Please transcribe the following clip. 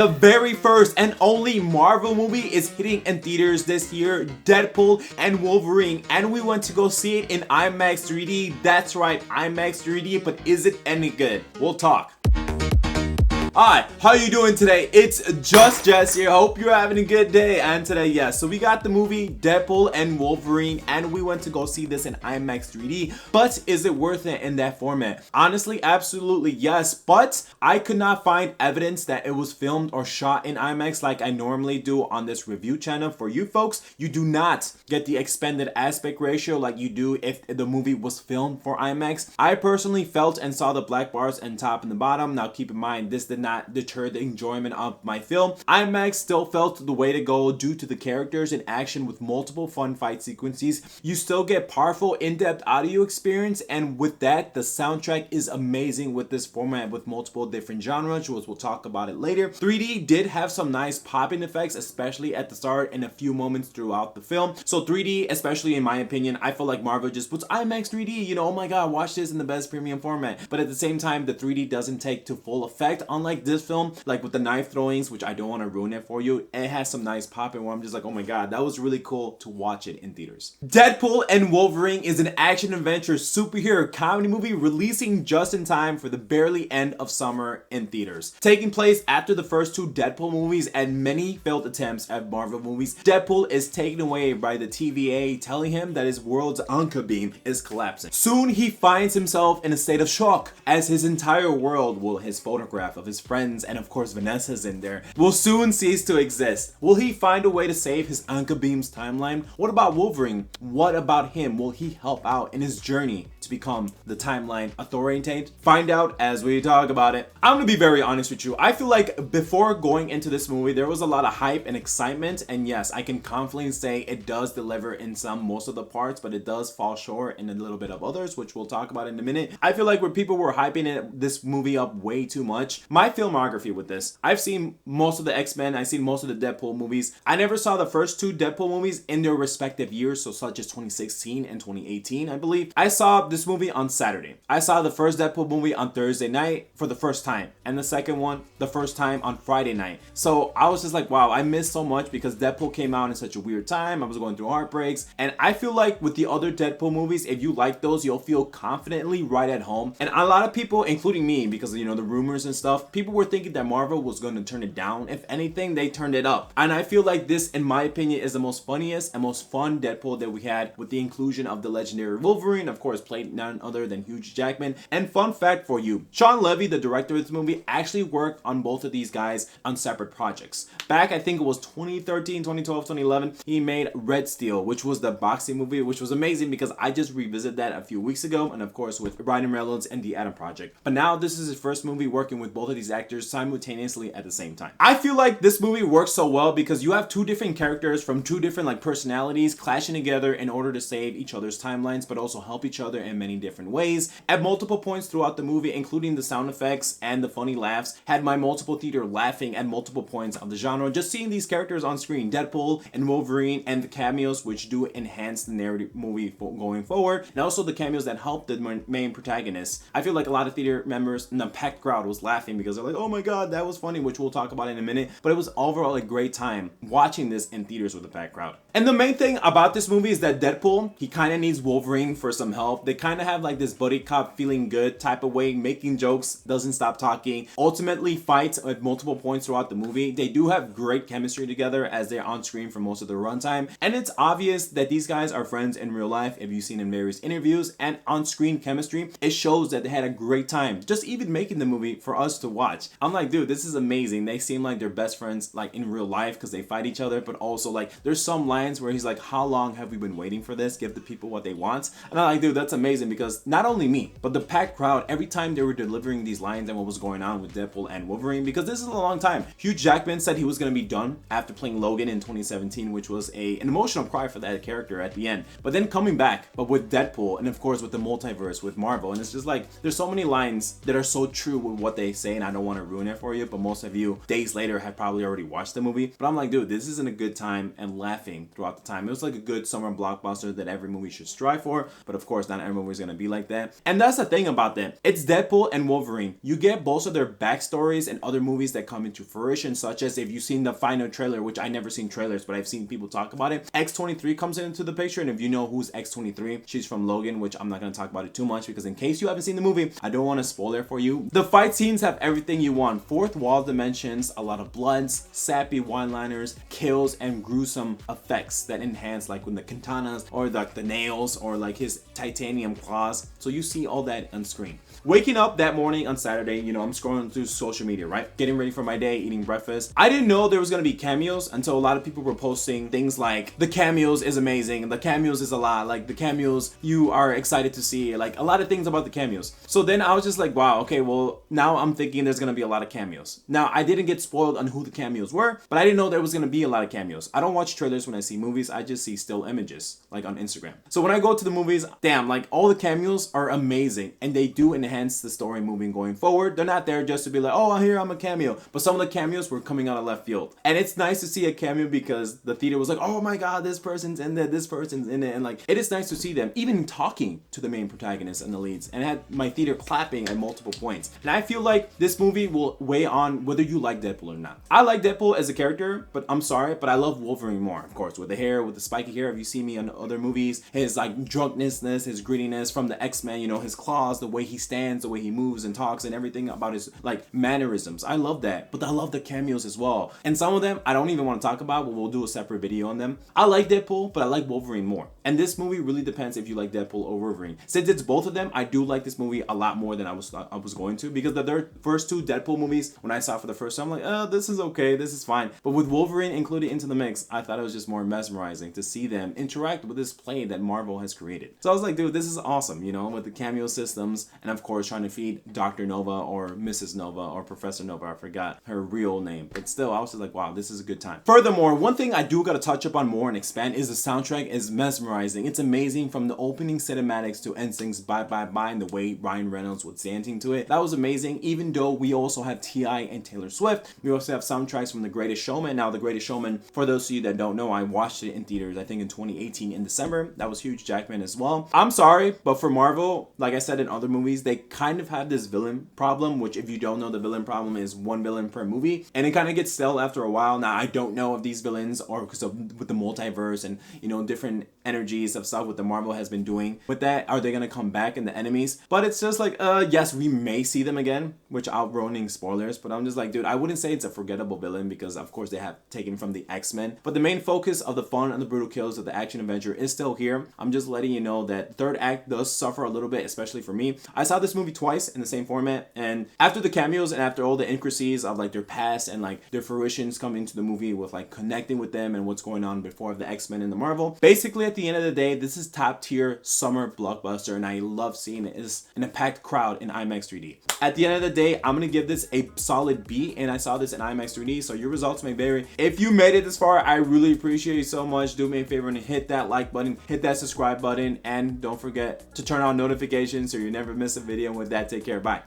The very first and only Marvel movie is hitting in theaters this year, Deadpool and Wolverine, and we went to go see it in IMAX 3D. That's right, IMAX 3D, but is it any good? We'll talk. Hi, how you doing today? It's just Jess here. Hope you're having a good day. And today, yes, so we got the movie Deadpool and Wolverine, and we went to go see this in IMAX 3D. But is it worth it in that format? Honestly, absolutely yes. But I could not find evidence that it was filmed or shot in IMAX like I normally do on this review channel. For you folks, you do not get the expanded aspect ratio like you do if the movie was filmed for IMAX. I personally felt and saw the black bars and top and the bottom. Now keep in mind, this did not deter the enjoyment of my film. IMAX still felt the way to go due to the characters and action with multiple fun fight sequences. You still get powerful in-depth audio experience, and with that, the soundtrack is amazing with this format with multiple different genres, which we'll talk about it later. 3D did have some nice popping effects, especially at the start and a few moments throughout the film. So 3D, especially in my opinion, I feel like Marvel just puts IMAX 3D, you know, oh my god, watch this in the best premium format. But at the same time, the 3D doesn't take to full effect, unlike this film, like with the knife throwings, which I don't want to ruin it for you. It has some nice popping where I'm just like, oh my god, that was really cool to watch it in theaters. Deadpool and Wolverine is an action adventure superhero comedy movie releasing just in time for the barely end of summer in theaters. Taking place after the first two Deadpool movies and many failed attempts at Marvel movies, Deadpool is taken away by the TVA, telling him that his world's anchor beam is collapsing. Soon he finds himself in a state of shock as his entire world, well, his photograph of his friends, and of course Vanessa's in there, will soon cease to exist. Will he find a way to save his Anchor Beam's timeline? What about Wolverine? What about him? Will he help out in his journey to become the timeline authority? Find out as we talk about it. I'm gonna be very honest with you. I feel like before going into this movie, there was a lot of hype and excitement, and yes, I can confidently say it does deliver in most of the parts, but it does fall short in a little bit of others, which we'll talk about in a minute. I feel like where people were hyping this movie up way too much. My filmography with this, I've seen most of the X-Men, I've seen most of the Deadpool movies. I never saw the first two Deadpool movies in their respective years, so such as 2016 and 2018, I believe. I saw this movie on Saturday. I saw the first Deadpool movie on Thursday night for the first time, and the second one the first time on Friday night. So I was just like, wow, I missed so much because Deadpool came out in such a weird time. I was going through heartbreaks, and I feel like with the other Deadpool movies, if you like those, you'll feel confidently right at home. And a lot of people, including me, because you know the rumors and stuff, people were thinking that Marvel was going to turn it down. If anything, they turned it up. And I feel like this, in my opinion, is the most funniest and most fun Deadpool that we had, with the inclusion of the legendary Wolverine, of course, played none other than Hugh Jackman. And fun fact for you, Sean Levy, the director of this movie, actually worked on both of these guys on separate projects. Back, I think it was 2013, 2012, 2011, he made Red Steel, which was the boxing movie, which was amazing because I just revisited that a few weeks ago, and of course with Ryan Reynolds and the Atom Project. But now this is his first movie working with both of these actors simultaneously at the same time. I feel like this movie works so well because you have two different characters from two different personalities clashing together in order to save each other's timelines, but also help each other in many different ways. At multiple points throughout the movie, including the sound effects and the funny laughs, had my multiple theater laughing at multiple points of the genre. Just seeing these characters on screen, Deadpool and Wolverine, and the cameos which do enhance the narrative movie going forward, and also the cameos that help the main protagonists. I feel like a lot of theater members in the packed crowd was laughing because they're like, oh my god, that was funny, which we'll talk about in a minute. But it was overall a great time watching this in theaters with a packed crowd. And the main thing about this movie is that Deadpool, he kind of needs Wolverine for some help. They kind of have like this buddy cop feeling good type of way, making jokes, doesn't stop talking, ultimately fights at multiple points throughout the movie. They do have great chemistry together as they're on screen for most of the runtime, and it's obvious that these guys are friends in real life if you've seen in various interviews, and on-screen chemistry, it shows that they had a great time just even making the movie for us to watch. I'm like, dude, this is amazing. They seem like they're best friends like in real life because they fight each other, but also like there's some lines where he's like, how long have we been waiting for this? Give the people what they want. And I'm like, dude, that's amazing because not only me, but the packed crowd, every time they were delivering these lines and what was going on with Deadpool and Wolverine, because this is a long time. Hugh Jackman said he was going to be done after playing Logan in 2017, which was an emotional cry for that character at the end. But then coming back, but with Deadpool, and of course with the multiverse with Marvel, and it's just like there's so many lines that are so true with what they say, and I don't want to ruin it for you, but most of you days later had probably already watched the movie. But I'm like, dude, this isn't a good time, and laughing throughout the time. It was like a good summer blockbuster that every movie should strive for, but of course not every movie is going to be like that. And that's the thing about them. It's Deadpool and Wolverine. You get both of their backstories and other movies that come into fruition, such as if you've seen the final trailer, which I never seen trailers, but I've seen people talk about it. X-23 comes into the picture, and if you know who's X-23, she's from Logan, which I'm not going to talk about it too much because in case you haven't seen the movie, I don't want to spoil it for you. The fight scenes have everything you want. Fourth wall dimensions, a lot of bloods, sappy one-liners, kills, and gruesome effects that enhance like with the katanas or like the nails or like his titanium claws. So you see all that on screen. Waking up that morning on Saturday, you know, I'm scrolling through social media, right? Getting ready for my day, eating breakfast. I didn't know there was going to be cameos until a lot of people were posting things like the cameos is amazing, the cameos is a lot, like the cameos you are excited to see, like a lot of things about the cameos. So then I was just like, wow, okay, well, now I'm thinking there's going to be a lot of cameos. Now, I didn't get spoiled on who the cameos were, but I didn't know there was going to be a lot of cameos. I don't watch trailers when I see movies. I just see still images, like on Instagram. So when I go to the movies, damn, like all the cameos are amazing, and they do enhance the story moving going forward. They're not there just to be like, oh, here I'm a cameo. But some of the cameos were coming out of left field. And it's nice to see a cameo because the theater was like, oh my god, this person's in there, this person's in it. And like, it is nice to see them even talking to the main protagonists and the leads. And it had my theater clapping at multiple points. And I feel like this movie will weigh on whether you like Deadpool or not. I like Deadpool as a character, but I'm sorry, but I love Wolverine more, of course, with the hair, with the spiky hair. If you see me on other movies, his like drunkenness, his grittiness from the X-Men, you know, his claws, the way he stands, the way he moves and talks and everything about his like mannerisms. I love that, but I love the cameos as well. And some of them I don't even want to talk about, but we'll do a separate video on them. I like Deadpool, but I like Wolverine more. And this movie really depends if you like Deadpool or Wolverine. Since it's both of them, I do like this movie a lot more than I was going to, because the first two Deadpool movies, when I saw it for the first time, I'm like, oh, this is okay, this is fine. But with Wolverine included into the mix, I thought it was just more mesmerizing to see them interact with this play that Marvel has created. So I was like, dude, this is awesome, you know, with the cameo systems, and of course trying to feed Dr. Nova or Mrs. Nova or Professor Nova, I forgot her real name, but still I was just like, wow, this is a good time. Furthermore, one thing I do gotta touch up on more and expand is the soundtrack is mesmerizing. It's amazing, from the opening cinematics to NSYNC's Bye Bye Bye and the way Ryan Reynolds was dancing to it. That was amazing. Even though we also have T.I. and Taylor Swift, we also have soundtracks from The Greatest Showman. Now, The Greatest Showman, for those of you that don't know, I watched it in theaters, I think in 2018 in December. That was Hugh Jackman as well. I'm sorry, but for Marvel, like I said in other movies, they kind of have this villain problem, which if you don't know, the villain problem is one villain per movie, and it kind of gets stale after a while. Now, I don't know if these villains are because of with the multiverse and, you know, different energies of stuff what the Marvel has been doing with that, are they gonna come back in the enemies? But it's just like, yes, we may see them again, which I'm ruining spoilers, but I'm just like, dude, I wouldn't say it's a forgettable villain because of course they have taken from the X-Men, but the main focus of the fun and the brutal kills of the action adventure is still here. I'm just letting you know that third act does suffer a little bit, especially for me. I saw this movie twice in the same format, and after the cameos and after all the intricacies of like their past and like their fruitions come into the movie with like connecting with them and what's going on before the X-Men and the Marvel, basically at the end of the day, this is top tier summer blockbuster, and I love seeing it. It's in a packed crowd in IMAX 3D. At the end of the day, I'm gonna give this a solid B, and I saw this in IMAX 3D, so your results may vary. If you made it this far, I really appreciate you so much. Do me a favor and hit that like button, hit that subscribe button, and don't forget to turn on notifications so you never miss a video. With that, take care, bye.